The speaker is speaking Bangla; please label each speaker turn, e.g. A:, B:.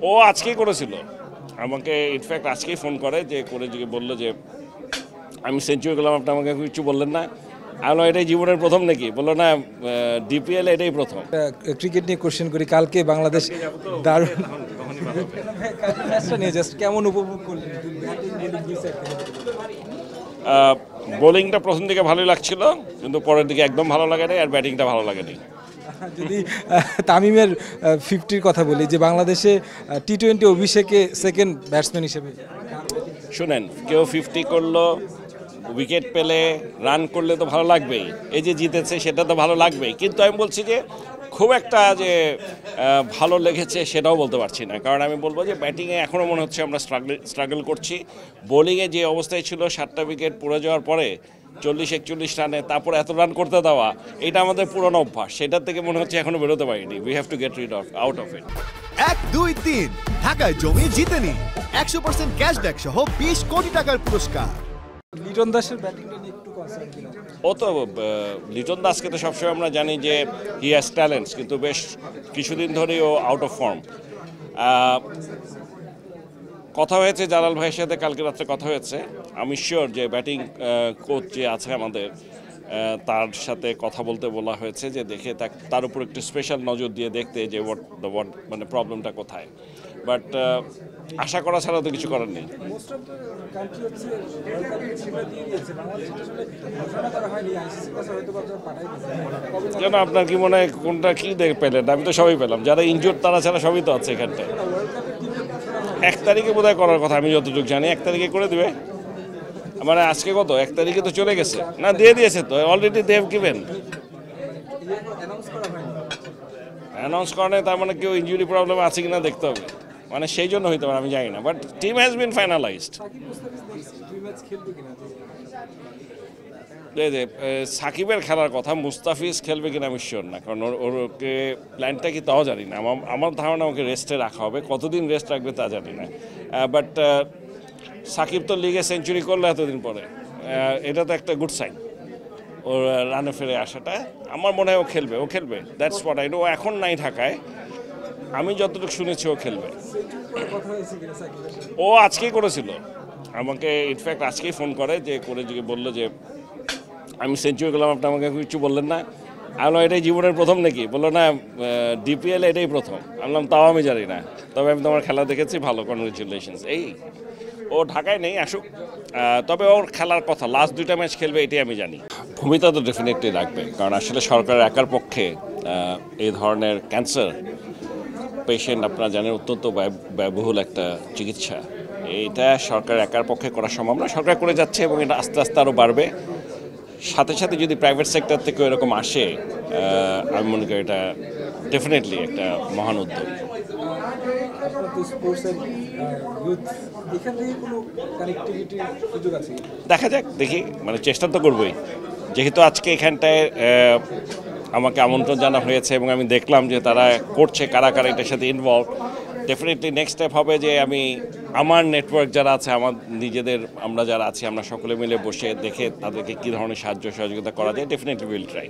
A: ও আজকেই করেছিল আমাকে, ইনফ্যাক্ট আজকেই ফোন করে বললো যে আমি সেঞ্চুরি করলাম, আপনি আমাকে কিছু বললেন না। আমি বললাম এটাই জীবনের প্রথম নাকি? বললো না, ডিপিএল এটাই প্রথম।
B: ক্রিকেট নিয়ে কোশ্চেন করি, কালকে বাংলাদেশ দারুণ ম্যাচটা নিয়ে জাস্ট কেমন উপভোগ করলেন?
A: বোলিংটা প্রথম দিকে ভালোই লাগছিল, কিন্তু পরের দিকে একদম ভালো লাগে নাই, আর ব্যাটিংটা ভালো লাগেনি।
B: যদি তামিমের 50-র কথা বলি, যে বাংলাদেশে টি-20 অভিষেকে সেকেন্ড ব্যাটসম্যান হিসেবে,
A: শুনেন, কেউ 50 করলো, উইকেট পেলে, রান করলে তো ভালো লাগবেই, এই যে জিতেছে সেটা তো ভালো লাগবেই, কিন্তু আমি বলছি যে খুব একটা যে ভালো লেগেছে সেটাও বলতে পারছি না। কারণ আমি বলবো যে ব্যাটিংয়ে এখনও মনে হচ্ছে আমরা স্ট্রাগল করছি। বোলিংয়ে যে অবস্থায় ছিল, 7টা উইকেট পড়ে যাওয়ার পরে 40-41 রানে, তারপর এত রান করতে দেওয়া, এটা আমাদের পুরনো অভ্যাস, সেটার থেকে মনে হচ্ছে এখনও বেরোতে পারিনি। We have to get rid out of it.
C: 1-2-3 ঢাকায় জমি জিতে নিন 100% ক্যাশব্যাক সহ 20 কোটি টাকার পুরস্কার।
B: লিটন দাসের ব্যাটিংটা নিয়ে একটু কনসার্ন কিনা?
A: ও তো লিটন দাসকে তো সবসময় আমরা জানি যে হি হ্যাজ ট্যালেন্টস, কিন্তু বেশ কিছুদিন ধরেই ও আউট অফ ফর্ম। কথা হয়েছে জালাল ভাইয়ের সাথে, কালকে রাত্রে কথা হয়েছে। আমি শিওর যে ব্যাটিং কোচ যে আছে আমাদের, তার সাথে কথা বলতে বলা হয়েছে, যে দেখে তার উপর একটু স্পেশাল নজর দিয়ে দেখতে যে হোয়াট মানে প্রবলেমটা কোথায়। বাট আশা করা ছাড়া তো কিছু করার নেই।
B: মোস্ট অফ দ্য কান্ট্রি হচ্ছে ওয়ার্ল্ড কাপে সেটা দিয়ে দিয়েছে, বাংলাদেশ আসলে ঘোষণা করা হয়নি, আইসিসির কাছে হয়তো কথা পাঠাই দিয়েছে।
A: কেন, আপনার কি মনে হয় কোনটা কি পেলেন? আমি তো সবই পেলাম, যারা ইনজুর তারা ছাড়া সবই তো আছে এখানটায়। 1 তারিখে বোধহয় করার কথা, আমি যতটুকু জানি 1 তারিখে করে দেবে। মানে আজকে কত, 1 তারিখে তো চলে গেছে না, দিয়ে দিয়েছে তো already, they have given. Announce করা নেই, তার মানে কেউ ইনজুরি প্রবলেম আছে কিনা দেখতে হবে, মানে সেই জন্য হইতে পারে, আমি জানি না। But team has been finalised. সাকিবের খেলার কথা, মুস্তাফিজ খেলবে কিনা আমি শিওর না, কারণ ওকে প্ল্যানটা কি তাও জানি না। আমার ধারণা ওকে রেস্টে রাখা হবে, কতদিন রেস্ট রাখবে তা জানি না। বাট সাকিব তো লিগে সেঞ্চুরি করলো এতদিন পরে, এটা তো একটা গুড সাইন। ওর রানে ফিরে আসাটা, আমার মনে হয় ও খেলবে, দ্যাটস হোয়াট আই নো। ও এখন নাই ঢাকায়, আমি যতটুকু শুনেছি ও খেলবে। ও আজকেই করেছিল আমাকে, ইনফ্যাক্ট আজকেই ফোন করে বললো যে আমি সেঞ্চুরি করলাম, আপনি আমাকে কিছু বললেন না। আমি বললাম এটাই জীবনের প্রথম নাকি? বললো না, ডিপিএল এটাই প্রথম। আমি বললাম তাও আমি জানি না, তবে আমি তোমার খেলা দেখেছি, ভালো, কনগ্রেচুলেশনস। এই ও ঢাকায় নেই, আসুক। তবে ওর খেলার কথা, লাস্ট 2টা ম্যাচ খেলবে এটাই আমি জানি। ভূমিকা তো ডেফিনেটলি রাখবে, কারণ আসলে সরকারের একার পক্ষে এই ধরনের ক্যান্সার পেশেন্ট, আপনারা জানেন, অত্যন্ত ব্যয়বহুল একটা চিকিৎসা। এইটা সরকার একার পক্ষে করা সম্ভব না, সরকার করে যাচ্ছে, এবং এটা আস্তে আস্তে আরও বাড়বে। সাথে সাথে যদি প্রাইভেট সেক্টর থেকে এরকম আসে, আমি মনে করি এটা ডেফিনেটলি একটা মহান উদ্যোগ। দেখা যাক, দেখি, মানে চেষ্টা তো করবোই। যেহেতু আজকে এখানটায় আমাকে আমন্ত্রণ জানা হয়েছে এবং আমি দেখলাম যে তারা করছে, কারা কারা এটার সাথে ইনভলভ, ডেফিনেটলি নেক্সট স্টেপ হবে যে আমি আমার নেটওয়ার্ক যারা আছে, আমার নিজেদের, আমরা যারা আছি, আমরা সকলে মিলে বসে দেখে তাদেরকে কী ধরনের সাহায্য সহযোগিতা করা যায়, ডেফিনেটলি উইল ট্রাই।